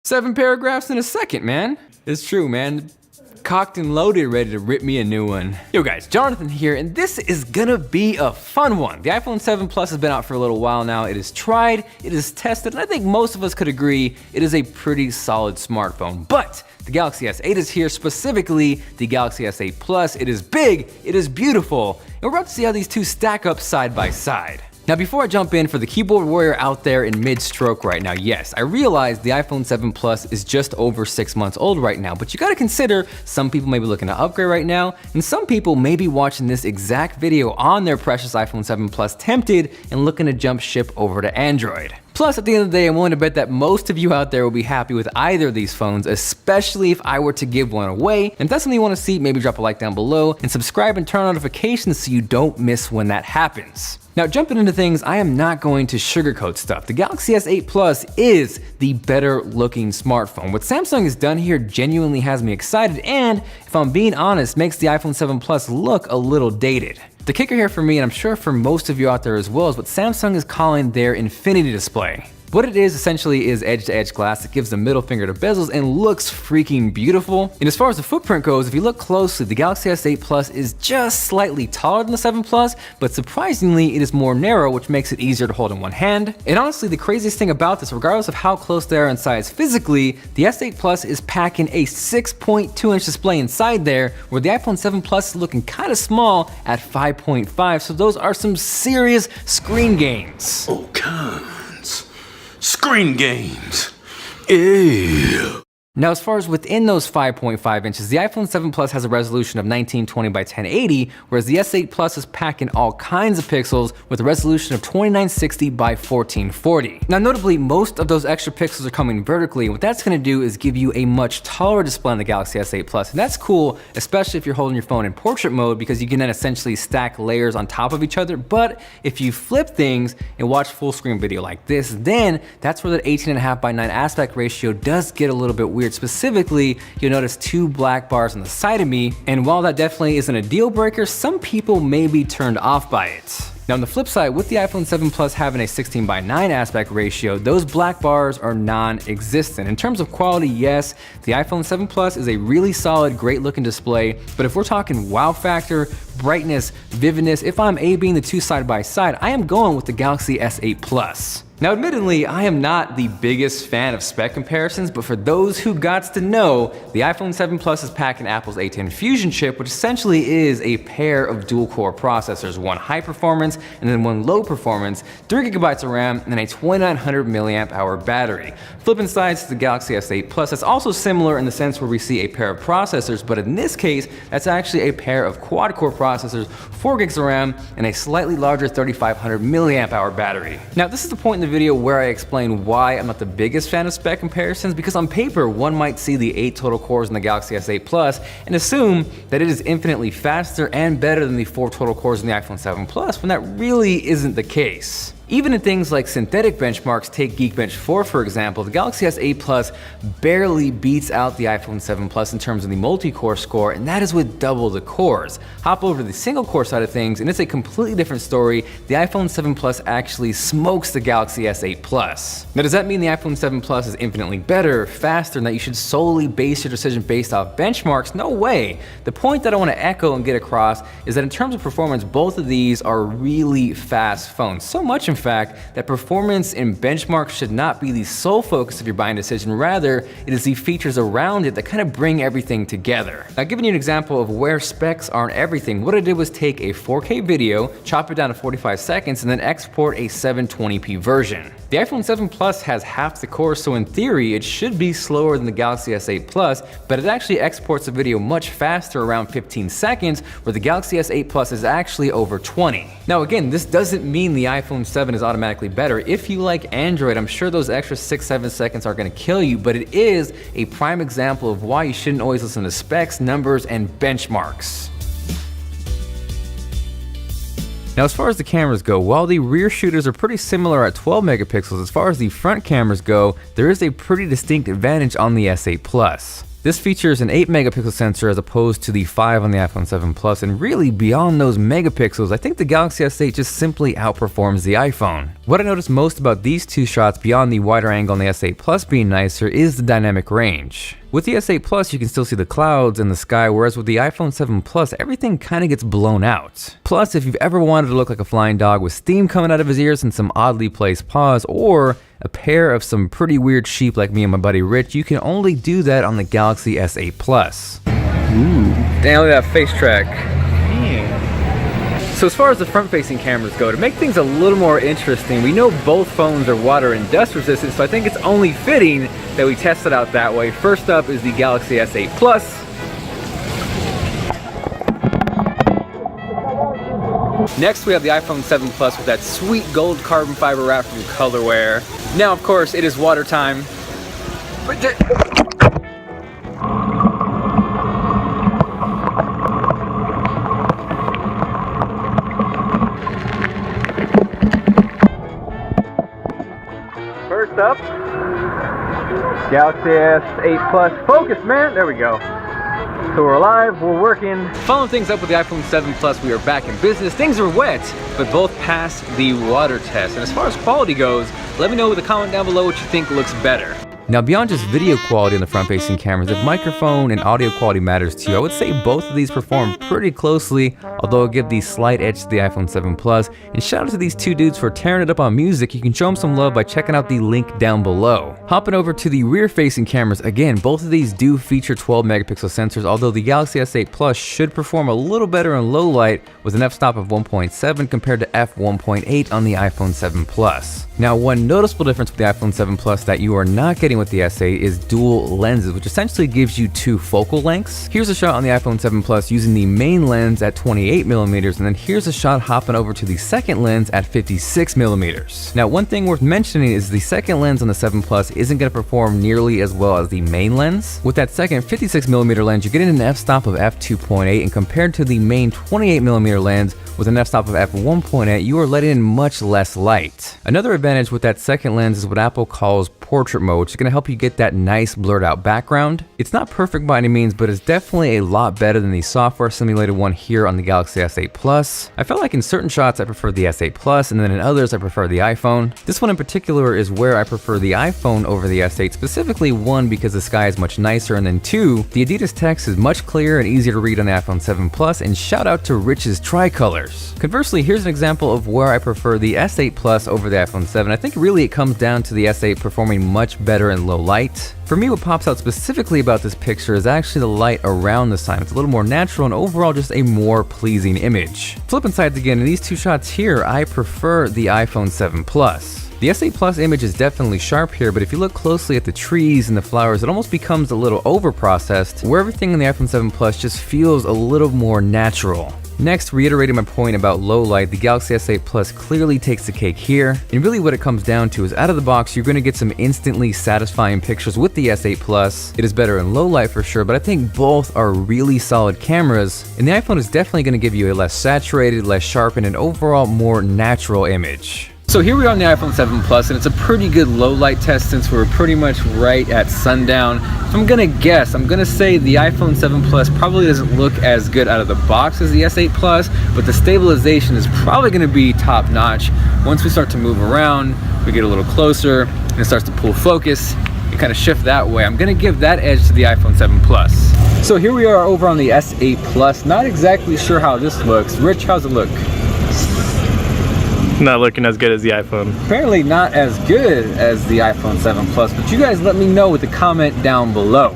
7 paragraphs in a second, man. It's true, man. Cocked and loaded, ready to rip me a new one. Yo guys, Jonathan here, and this is gonna be a fun one. The iPhone 7 Plus has been out for a little while now. It is tried, it is tested, and I think most of us could agree it is a pretty solid smartphone. But the Galaxy S8 is here, specifically the Galaxy S8 Plus. It is big, it is beautiful, and we're about to see how these two stack up side by side. Now before I jump in, for the keyboard warrior out there in mid-stroke right now, yes, I realize the iPhone 7 Plus is just over 6 months old right now, but you gotta consider some people may be looking to upgrade right now, and some people may be watching this exact video on their precious iPhone 7 Plus tempted and looking to jump ship over to Android. Plus, at the end of the day, I'm willing to bet that most of you out there will be happy with either of these phones, especially if I were to give one away. And if that's something you want to see, maybe drop a like down below and subscribe and turn on notifications so you don't miss when that happens. Now, jumping into things, I am not going to sugarcoat stuff. The Galaxy S8 Plus is the better looking smartphone. What Samsung has done here genuinely has me excited, and if I'm being honest, makes the iPhone 7 Plus look a little dated. The kicker here for me, and I'm sure for most of you out there as well, is what Samsung is calling their Infinity display. What it is essentially is edge-to-edge glass that gives the middle finger to bezels and looks freaking beautiful. And as far as the footprint goes, if you look closely, the Galaxy S8 Plus is just slightly taller than the 7 Plus, but surprisingly, it is more narrow, which makes it easier to hold in one hand. And honestly, the craziest thing about this, regardless of how close they are in size physically, the S8 Plus is packing a 6.2-inch display inside there, where the iPhone 7 Plus is looking kind of small at 5.5, so those are some serious screen gains. Oh, screen games. Ew. Now, as far as within those 5.5 inches, the iPhone 7 Plus has a resolution of 1920 by 1080, whereas the S8 Plus is packing all kinds of pixels with a resolution of 2960 by 1440. Now, notably, most of those extra pixels are coming vertically, and what that's gonna do is give you a much taller display on the Galaxy S8 Plus, and that's cool, especially if you're holding your phone in portrait mode, because you can then essentially stack layers on top of each other. But if you flip things and watch full screen video like this, then that's where that 18.5 by 9 aspect ratio does get a little bit weird. Specifically, you'll notice 2 black bars on the side of me, and while that definitely isn't a deal breaker, some people may be turned off by it. Now on the flip side, with the iPhone 7 Plus having a 16 by 9 aspect ratio, those black bars are non-existent. In terms of quality, yes, the iPhone 7 Plus is a really solid, great looking display, but if we're talking wow factor, brightness, vividness, if I'm A-Bing the two side by side, I am going with the Galaxy S8 Plus. Now admittedly, I am not the biggest fan of spec comparisons, but for those who gots to know, the iPhone 7 Plus is packing Apple's A10 Fusion chip, which essentially is a pair of dual-core processors, one high performance and then one low performance, 3 gigabytes of RAM, and a 2900 milliamp hour battery. Flipping sides to the Galaxy S8 Plus, that's also similar in the sense where we see a pair of processors, but in this case, that's actually a pair of quad-core processors, 4 gigs of RAM, and a slightly larger 3500 milliamp hour battery. Now, this is the point in the video where I explain why I'm not the biggest fan of spec comparisons, because on paper, one might see the 8 total cores in the Galaxy S8 Plus and assume that it is infinitely faster and better than the 4 total cores in the iPhone 7 Plus, when that really isn't the case. Even in things like synthetic benchmarks, take Geekbench 4 for example, the Galaxy S8 Plus barely beats out the iPhone 7 Plus in terms of the multi-core score, and that is with double the cores. Hop over to the single core side of things, and it's a completely different story. The iPhone 7 Plus actually smokes the Galaxy S8 Plus. Now, does that mean the iPhone 7 Plus is infinitely better, faster, and that you should solely base your decision based off benchmarks? No way. The point that I want to echo and get across is that in terms of performance, both of these are really fast phones. So much in fact that performance and benchmarks should not be the sole focus of your buying decision. Rather, it is the features around it that kind of bring everything together. Now, giving you an example of where specs aren't everything, what I did was take a 4K video, chop it down to 45 seconds, and then export a 720p version. The iPhone 7 Plus has half the cores, so in theory, it should be slower than the Galaxy S8 Plus, but it actually exports the video much faster, around 15 seconds, where the Galaxy S8 Plus is actually over 20. Now again, this doesn't mean the iPhone 7 is automatically better. If you like Android, I'm sure those extra 6-7 seconds are gonna kill you, but it is a prime example of why you shouldn't always listen to specs, numbers, and benchmarks. Now, as far as the cameras go, while the rear shooters are pretty similar at 12 megapixels, as far as the front cameras go, there is a pretty distinct advantage on the S8 Plus. This features an 8 megapixel sensor as opposed to the 5 on the iPhone 7 Plus, and really beyond those megapixels, I think the Galaxy S8 just simply outperforms the iPhone. What I noticed most about these two shots beyond the wider angle on the S8 Plus being nicer is the dynamic range. With the S8 Plus, you can still see the clouds and the sky, whereas with the iPhone 7 Plus, everything kind of gets blown out. Plus, if you've ever wanted to look like a flying dog with steam coming out of his ears and some oddly placed paws, or a pair of some pretty weird sheep like me and my buddy Rich, you can only do that on the Galaxy S8 Plus. Ooh. Damn, look at that face track. So as far as the front-facing cameras go, to make things a little more interesting, we know both phones are water and dust resistant, so I think it's only fitting that we test it out that way. First up is the Galaxy S8 Plus. Next, we have the iPhone 7 Plus with that sweet gold carbon fiber wrap from Colorware. Now, of course, it is water time. First up, Galaxy S8 Plus. Focus, man. There we go. So we're alive, we're working. Following things up with the iPhone 7 Plus, we are back in business. Things are wet, but both passed the water test. And as far as quality goes, let me know with a comment down below what you think looks better. Now, beyond just video quality on the front-facing cameras, if microphone and audio quality matters to you, I would say both of these perform pretty closely, although I'll give the slight edge to the iPhone 7 Plus. And shout out to these two dudes for tearing it up on music. You can show them some love by checking out the link down below. Hopping over to the rear-facing cameras, again, both of these do feature 12 megapixel sensors, although the Galaxy S8 Plus should perform a little better in low light with an f-stop of 1.7 compared to f1.8 on the iPhone 7 Plus. Now, one noticeable difference with the iPhone 7 Plus that you are not getting with the S8 is dual lenses, which essentially gives you two focal lengths. Here's a shot on the iPhone 7 Plus using the main lens at 28mm, and then here's a shot hopping over to the second lens at 56mm. Now, one thing worth mentioning is the second lens on the 7 Plus isn't going to perform nearly as well as the main lens. With that second 56mm lens, you're getting an f-stop of f2.8, and compared to the main 28mm lens, with an f-stop of f1.8, you are letting in much less light. Another advantage with that second lens is what Apple calls portrait mode, which is going to help you get that nice blurred out background. It's not perfect by any means, but it's definitely a lot better than the software simulated one here on the Galaxy S8 Plus. I felt like in certain shots I prefer the S8 Plus, and then in others I prefer the iPhone. This one in particular is where I prefer the iPhone over the S8, specifically one, because the sky is much nicer, and then two, the Adidas text is much clearer and easier to read on the iPhone 7 Plus, and shout out to Rich's tricolors. Conversely, here's an example of where I prefer the S8 Plus over the iPhone 7. I think really it comes down to the S8 performing much better in low light. For me, what pops out specifically about this picture is actually the light around the sign. It's a little more natural and overall just a more pleasing image. Flipping sides again, in these two shots here, I prefer the iPhone 7 Plus. The S8 Plus image is definitely sharp here, but if you look closely at the trees and the flowers, it almost becomes a little over-processed, where everything in the iPhone 7 Plus just feels a little more natural. Next, reiterating my point about low light, the Galaxy S8 Plus clearly takes the cake here, and really what it comes down to is out of the box, you're going to get some instantly satisfying pictures with the S8 Plus. It is better in low light for sure, but I think both are really solid cameras, and the iPhone is definitely going to give you a less saturated, less sharpened, and overall more natural image. So here we are on the iPhone 7 Plus, and it's a pretty good low light test since we're pretty much right at sundown. If I'm gonna guess, I'm gonna say the iPhone 7 Plus probably doesn't look as good out of the box as the S8 Plus, but the stabilization is probably gonna be top notch. Once we start to move around, we get a little closer, and it starts to pull focus, and kind of shift that way. I'm gonna give that edge to the iPhone 7 Plus. So here we are over on the S8 Plus. Not exactly sure how this looks. Rich, how's it look? Not looking as good as the iPhone. Apparently not as good as the iPhone 7 Plus, but you guys let me know with a comment down below.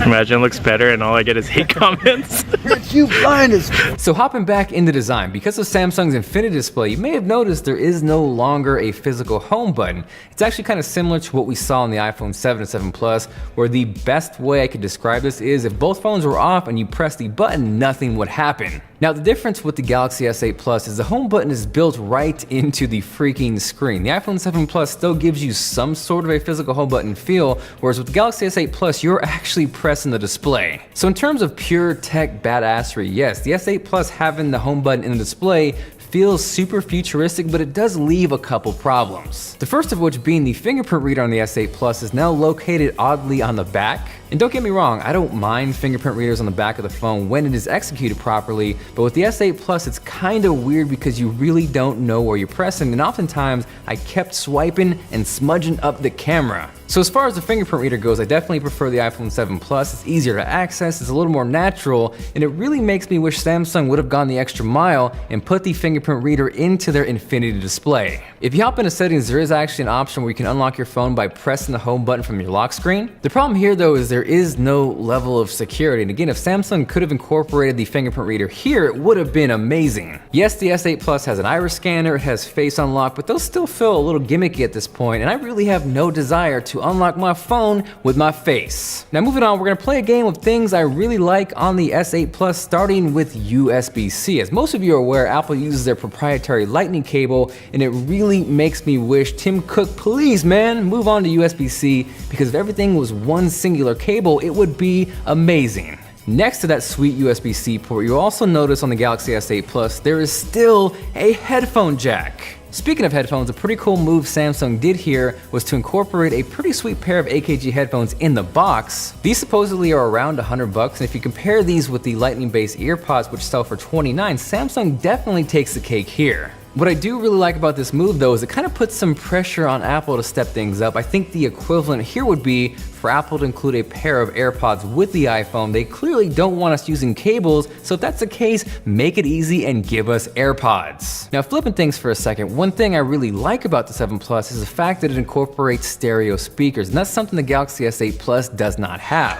Imagine it looks better and all I get is hate comments. You blind as So hopping back into design, because of Samsung's Infinity Display, you may have noticed there is no longer a physical home button. It's actually kind of similar to what we saw on the iPhone 7 and 7 Plus, where the best way I could describe this is if both phones were off and you press the button, nothing would happen. Now, the difference with the Galaxy S8 Plus is the home button is built right into the freaking screen. The iPhone 7 Plus still gives you some sort of a physical home button feel, whereas with the Galaxy S8 Plus, you're actually pressing the display. So in terms of pure tech badassery, yes, the S8 Plus having the home button in the display feels super futuristic, but it does leave a couple problems. The first of which being the fingerprint reader on the S8 Plus is now located oddly on the back. And don't get me wrong, I don't mind fingerprint readers on the back of the phone when it is executed properly, but with the S8 Plus it's kinda weird because you really don't know where you're pressing, and oftentimes I kept swiping and smudging up the camera. So as far as the fingerprint reader goes, I definitely prefer the iPhone 7 Plus. It's easier to access, it's a little more natural, and it really makes me wish Samsung would have gone the extra mile and put the fingerprint reader into their Infinity display. If you hop into settings, there is actually an option where you can unlock your phone by pressing the home button from your lock screen. The problem here though is there is no level of security, and again, if Samsung could have incorporated the fingerprint reader here, it would have been amazing. Yes, the S8 Plus has an iris scanner, it has face unlock, but those still feel a little gimmicky at this point, and I really have no desire to unlock my phone with my face. Now moving on, we're gonna play a game of things I really like on the S8 Plus, starting with USB-C. As most of you are aware, Apple uses their proprietary lightning cable, and it really makes me wish Tim Cook, please man, move on to USB-C, because if everything was one singular cable, it would be amazing. Next to that sweet USB-C port, you'll also notice on the Galaxy S8 Plus, there is still a headphone jack. Speaking of headphones, a pretty cool move Samsung did here was to incorporate a pretty sweet pair of AKG headphones in the box. These supposedly are around $100, and if you compare these with the lightning-based earpods which sell for $29, Samsung definitely takes the cake here. What I do really like about this move though is it kind of puts some pressure on Apple to step things up. I think the equivalent here would be for Apple to include a pair of AirPods with the iPhone. They clearly don't want us using cables, so if that's the case, make it easy and give us AirPods. Now flipping things for a second, one thing I really like about the 7 Plus is the fact that it incorporates stereo speakers, and that's something the Galaxy S8 Plus does not have.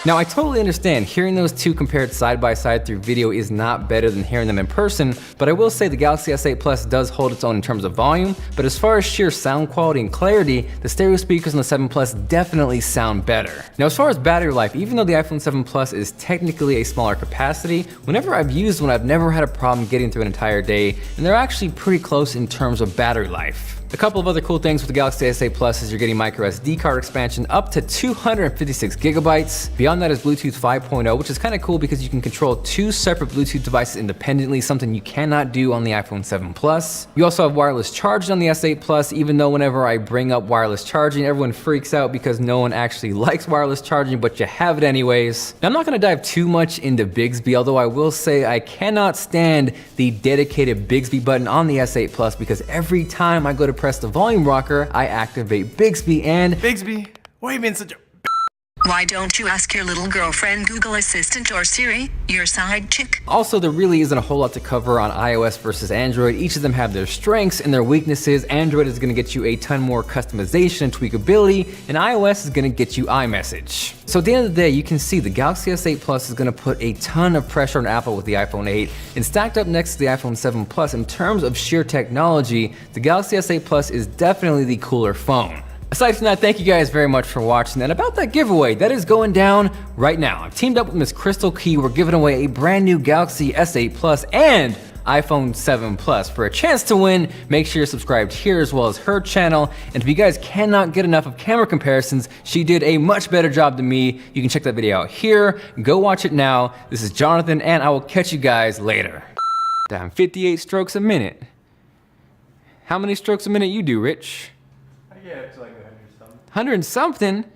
Now I totally understand hearing those two compared side by side through video is not better than hearing them in person, but I will say the Galaxy S8 Plus does hold its own in terms of volume, but as far as sheer sound quality and clarity, the stereo speakers on the 7 Plus definitely sound better. Now as far as battery life, even though the iPhone 7 Plus is technically a smaller capacity, whenever I've used one I've never had a problem getting through an entire day, and they're actually pretty close in terms of battery life. A couple of other cool things with the Galaxy S8 Plus is you're getting micro SD card expansion up to 256 gigabytes. Beyond that is Bluetooth 5.0, which is kind of cool because you can control two separate Bluetooth devices independently, something you cannot do on the iPhone 7 Plus. You also have wireless charging on the S8 Plus, even though whenever I bring up wireless charging, everyone freaks out because no one actually likes wireless charging, but you have it anyways. Now I'm not gonna dive too much into Bixby, although I will say I cannot stand the dedicated Bixby button on the S8 Plus because every time I go to press the volume rocker, I activate Bixby and Bixby, why you been such a... Why don't you ask your little girlfriend, Google Assistant, or Siri, your side chick? Also, there really isn't a whole lot to cover on iOS versus Android. Each of them have their strengths and their weaknesses. Android is gonna get you a ton more customization and tweakability, and iOS is gonna get you iMessage. So at the end of the day, you can see the Galaxy S8 Plus is gonna put a ton of pressure on Apple with the iPhone 8, and stacked up next to the iPhone 7 Plus in terms of sheer technology, the Galaxy S8 Plus is definitely the cooler phone. Aside from that, thank you guys very much for watching, and about that giveaway, that is going down right now. I've teamed up with Miss Crystal Key. We're giving away a brand new Galaxy S8 Plus and iPhone 7 Plus. For a chance to win, make sure you're subscribed here as well as her channel. And if you guys cannot get enough of camera comparisons, she did a much better job than me. You can check that video out here. Go watch it now. This is Jonathan, and I will catch you guys later. Damn, 58 strokes a minute. How many strokes a minute you do, Rich? Yeah, it's like 100 something. 100 something?